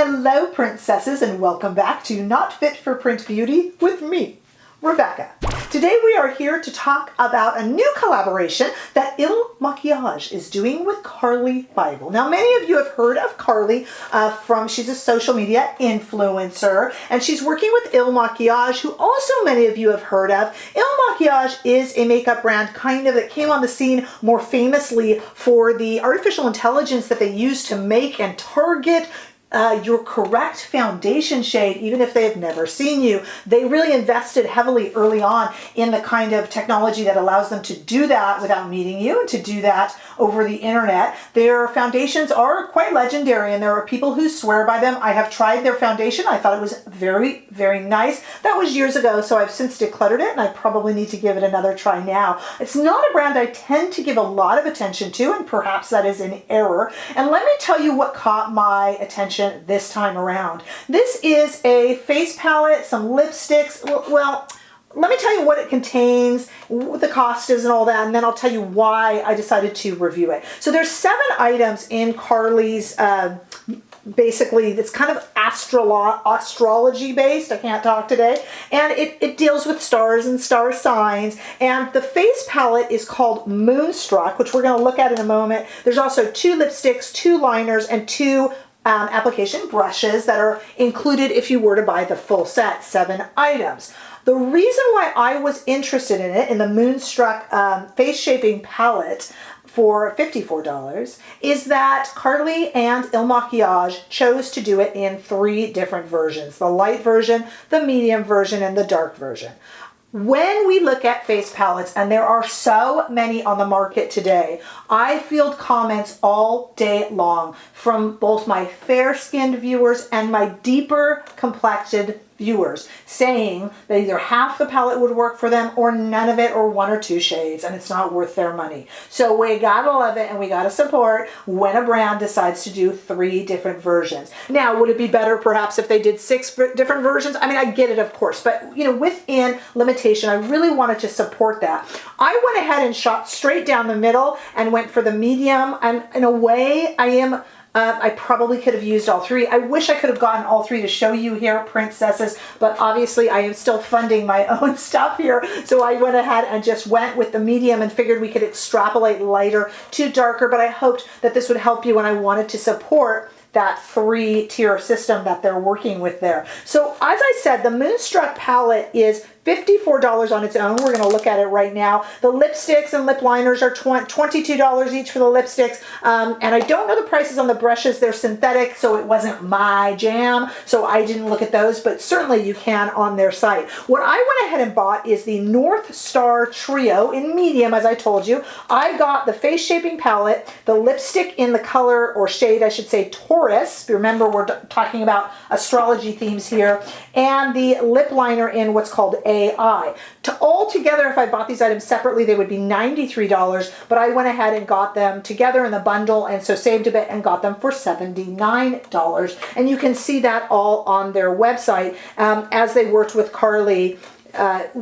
Hello, princesses, and welcome back to Not Fit for Print Beauty with me, Rebecca. Today we are here to talk about a new collaboration that Makiage is doing with Carli Bybel. Now, many of you have heard of Carli she's a social media influencer, and she's working with Makiage, who also many of you have heard of. Makiage is a makeup brand that came on the scene more famously for the artificial intelligence that they use to make and target your correct foundation shade, even if they have never seen you. They really invested heavily early on in the kind of technology that allows them to do that without meeting you and to do that over the internet. Their foundations are quite legendary, and there are people who swear by them. I have tried their foundation. I thought it was very, very nice. That was years ago, so I've since decluttered it, and I probably need to give it another try now. It's not a brand I tend to give a lot of attention to, and perhaps that is an error. And let me tell you what caught my attention this time around. This is a face palette, some lipsticks. Well, let me tell you what it contains, what the cost is and all that, and then I'll tell you why I decided to review it. So there's 7 items in Carli's, basically it's kind of astrology based. I can't talk today. And it deals with stars and star signs. And the face palette is called Moonstruck, which we're going to look at in a moment. There's also 2 lipsticks, 2 liners, and 2 application brushes that are included if you were to buy the full set, 7 items. The reason why I was interested in it, in the Moonstruck face shaping palette for $54, is that Carli and Makiage chose to do it in 3 different versions: the light version, the medium version, and the dark version. When we look at face palettes, and there are so many on the market today, I field comments all day long from both my fair-skinned viewers and my deeper complected viewers saying that either half the palette would work for them or none of it, or 1 or 2 shades, and it's not worth their money. So we gotta love it, and we gotta support when a brand decides to do 3 different versions. Now, would it be better perhaps if they did 6 different versions? I mean, I get it, of course, but within limitation, I really wanted to support that. I went ahead and shot straight down the middle and went for the medium, and in a way, I probably could have used all 3. I wish I could have gotten all 3 to show you here, princesses, but obviously I am still funding my own stuff here. So I went ahead and just went with the medium and figured we could extrapolate lighter to darker, but I hoped that this would help you when I wanted to support that 3-tier system that they're working with there. So as I said, the Moonstruck palette is $54 on its own. We're going to look at it right now. The lipsticks and lip liners are $22 each for the lipsticks. And I don't know the prices on the brushes. They're synthetic, so it wasn't my jam. So I didn't look at those, but certainly you can on their site. What I went ahead and bought is the North Star Trio in medium, as I told you. I got the face shaping palette, the lipstick in the color, or shade, I should say, Taurus. Remember, we're talking about astrology themes here. And the lip liner in what's called AI. All together, if I bought these items separately, they would be $93, but I went ahead and got them together in the bundle, and so saved a bit and got them for $79. And you can see that all on their website as they worked with Carli.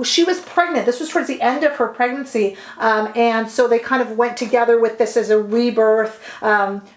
She was pregnant. This was towards the end of her pregnancy, and so they kind of went together with this as a rebirth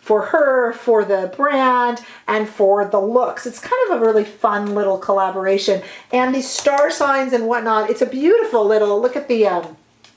for her, for the brand, and for the looks. It's kind of a really fun little collaboration. And these star signs and whatnot, it's a beautiful little, look at the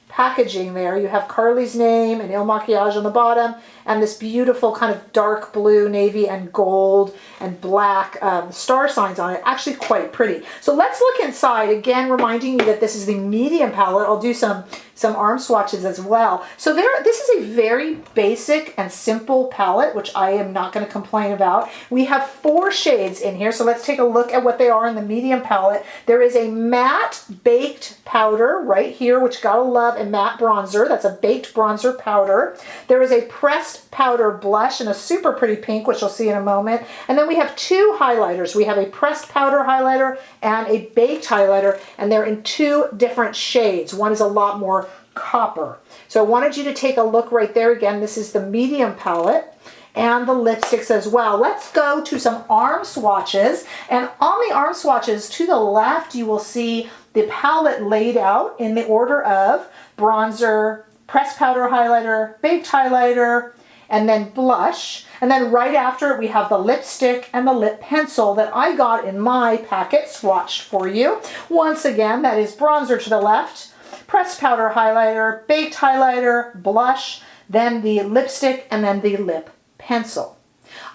packaging there. You have Carli's name and Makiage on the bottom, and this beautiful kind of dark blue, navy, and gold and black star signs on it. Actually quite pretty. So let's look inside, again reminding you that this is the medium palette. I'll do some arm swatches as well. So this is a very basic and simple palette, which I am not going to complain about. We have 4 shades in here, so let's take a look at what they are in the medium palette. There is a matte baked powder right here, which gotta love, a matte bronzer. That's a baked bronzer powder. There is a pressed powder blush in a super pretty pink, which you'll see in a moment. And then we have 2 highlighters. We have a pressed powder highlighter and a baked highlighter, and they're in 2 different shades. One is a lot more copper. So I wanted you to take a look right there. Again, this is the medium palette, and the lipsticks as well. Let's go to some arm swatches. And on the arm swatches to the left, you will see the palette laid out in the order of bronzer, pressed powder highlighter, baked highlighter, and then blush. And then right after it, we have the lipstick and the lip pencil that I got in my packet, swatched for you. Once again, that is bronzer to the left, pressed powder highlighter, baked highlighter, blush, then the lipstick, and then the lip pencil.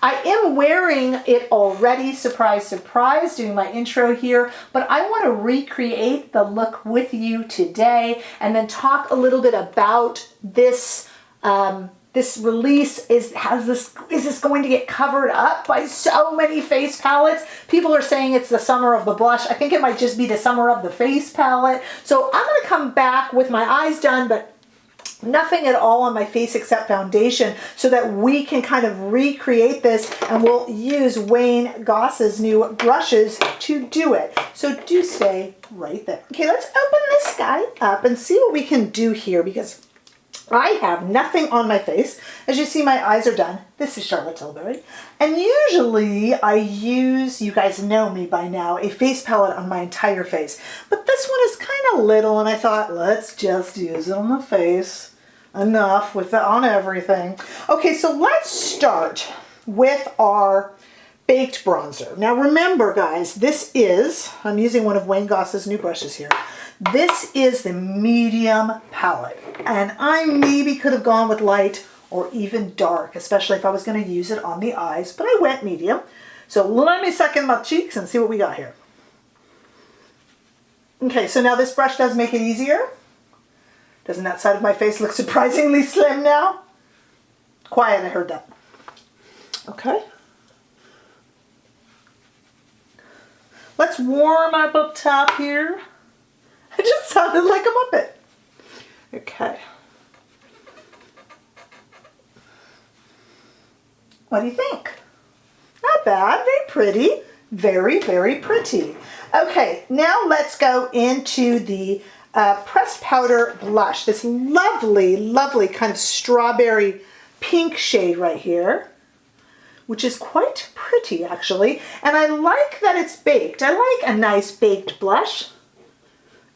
I am wearing it already, surprise, surprise, doing my intro here, but I want to recreate the look with you today and then talk a little bit about this this release. Is this going to get covered up by so many face palettes? People are saying it's the summer of the blush. I think it might just be the summer of the face palette. So I'm going to come back with my eyes done, but nothing at all on my face except foundation, so that we can kind of recreate this, and we'll use Wayne Goss's new brushes to do it. So do stay right there. Okay, let's open this guy up and see what we can do here, because I have nothing on my face. As you see, my eyes are done. This is Charlotte Tilbury. And usually I use, you guys know me by now, a face palette on my entire face. But this one is kind of little, and I thought, let's just use it on the face. Enough with it on everything. Okay, so let's start with our baked bronzer. Now remember, guys, this is, I'm using one of Wayne Goss's new brushes here. This is the medium palette, and I maybe could have gone with light or even dark, especially if I was going to use it on the eyes, but I went medium. So let me suck in my cheeks and see what we got here. Okay, so now this brush does make it easier. Doesn't that side of my face look surprisingly slim now? Quiet, I heard that. Okay. Let's warm up top here. I just sounded like a Muppet. Okay. What do you think? Not bad, very pretty. Very, very pretty. Okay, now let's go into the pressed powder blush. This lovely, lovely kind of strawberry pink shade right here, which is quite pretty actually. And I like that it's baked. I like a nice baked blush.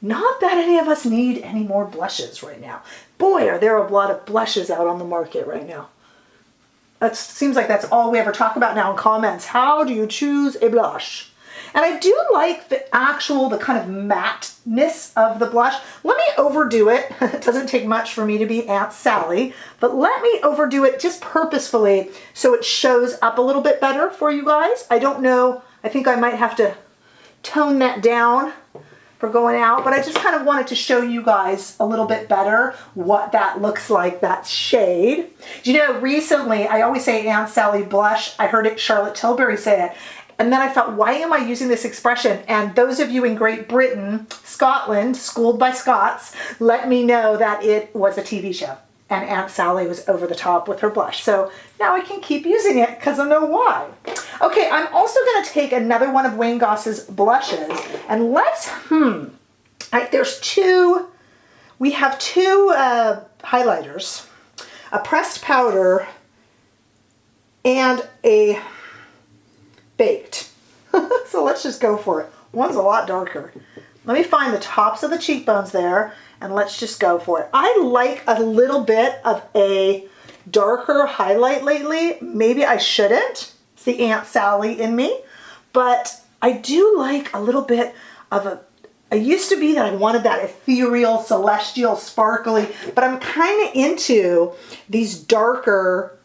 Not that any of us need any more blushes right now. Boy, are there a lot of blushes out on the market right now. That seems like that's all we ever talk about now in comments. How do you choose a blush? And I do like the kind of matte-ness of the blush. Let me overdo it. It doesn't take much for me to be Aunt Sally, but let me overdo it just purposefully so it shows up a little bit better for you guys. I don't know. I think I might have to tone that down for going out, but I just kind of wanted to show you guys a little bit better what that looks like, that shade. You know, recently, I always say Aunt Sally blush. I heard Charlotte Tilbury say it. And then I thought, why am I using this expression? And those of you in Great Britain, Scotland, schooled by Scots, let me know that it was a TV show. And Aunt Sally was over the top with her blush. So now I can keep using it because I know why. Okay, I'm also going to take another one of Wayne Goss's blushes. And let's, there's two, we have two highlighters, a pressed powder and a baked. So let's just go for it. One's a lot darker. Let me find the tops of the cheekbones there, and let's just go for it. I like a little bit of a darker highlight lately. Maybe I shouldn't. It's the Aunt Sally in me. But I do like a little bit of a, I used to be that I wanted that ethereal, celestial, sparkly, but I'm kind of into these darker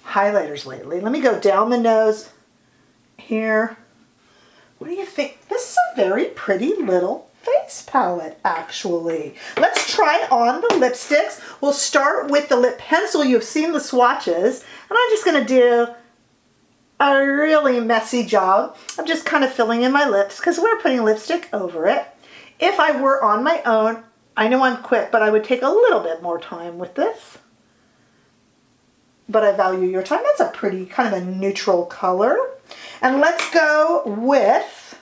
highlighters lately. Let me go down the nose here. What do you think? This is a very pretty little face palette, actually. Let's try on the lipsticks. We'll start with the lip pencil. You've seen the swatches, and I'm just going to do a really messy job of just kind of filling in my lips because we're putting lipstick over it. If I were on my own, I know I'm quick, but I would take a little bit more time with this. But I value your time. That's a pretty kind of a neutral color. And let's go with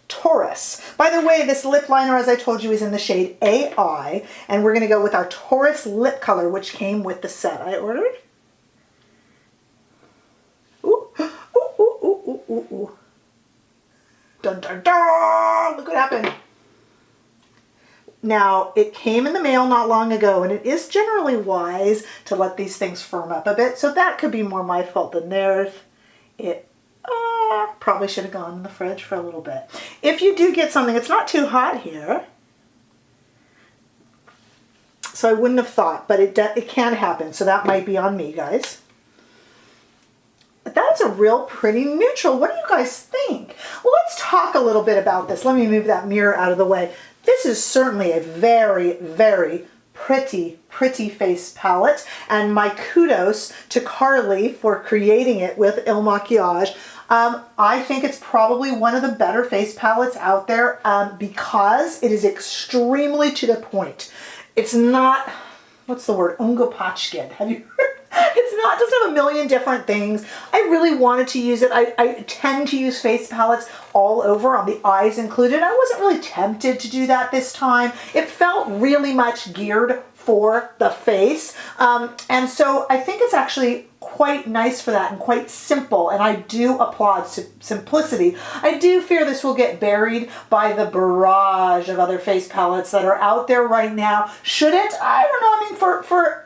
Taurus. By the way, this lip liner, as I told you, is in the shade AI. And we're going to go with our Taurus lip color, which came with the set I ordered. Ooh, ooh, ooh, ooh, ooh, ooh, ooh. Dun, dun, dun! Look what happened. Now, it came in the mail not long ago, and it is generally wise to let these things firm up a bit, so that could be more my fault than theirs. It probably should have gone in the fridge for a little bit. If you do get something, it's not too hot here, so I wouldn't have thought, but it can happen, so that might be on me, guys. But that's a real pretty neutral. What do you guys think? Well, let's talk a little bit about this. Let me move that mirror out of the way. This is certainly a very, very pretty face palette, and my kudos to Carli for creating it with Il Makiage. I think it's probably one of the better face palettes out there because it is extremely to the point. It's not, what's the word, ungopachkin. Have you heard? It's not, doesn't have a million different things. I really wanted to use it. I tend to use face palettes all over, on the eyes included. I wasn't really tempted to do that this time. It felt really much geared for the face. And so I think it's actually quite nice for that and quite simple, and I do applaud simplicity. I do fear this will get buried by the barrage of other face palettes that are out there right now. Should it? I don't know. I mean,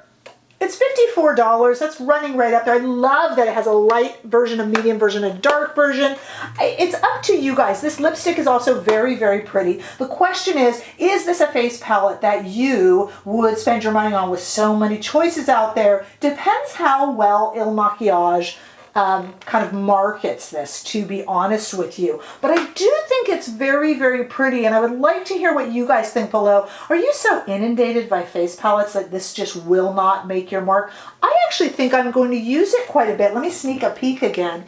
it's $54. That's running right up there. I love that it has a light version, a medium version, a dark version. It's up to you guys. This lipstick is also very, very pretty. The question is this a face palette that you would spend your money on with so many choices out there? Depends how well Il Makiage kind of markets this, to be honest with you. But I do think it's very, very pretty, and I would like to hear what you guys think below. Are you so inundated by face palettes that this just will not make your mark? I actually think I'm going to use it quite a bit. Let me sneak a peek again.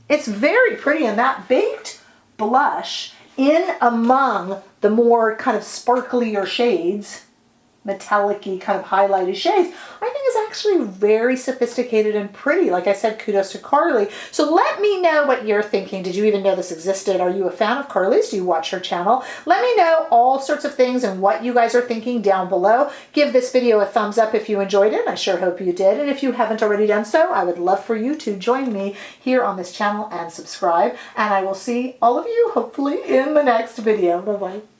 It's very pretty, and that baked blush in among the more kind of sparklier shades, metallic-y kind of highlighted shades, I think is actually very sophisticated and pretty. Like I said, kudos to Carli. So let me know what you're thinking. Did you even know this existed? Are you a fan of Carli's? Do you watch her channel? Let me know all sorts of things and what you guys are thinking down below. Give this video a thumbs up if you enjoyed it. I sure hope you did. And if you haven't already done so, I would love for you to join me here on this channel and subscribe. And I will see all of you hopefully in the next video. Bye-bye.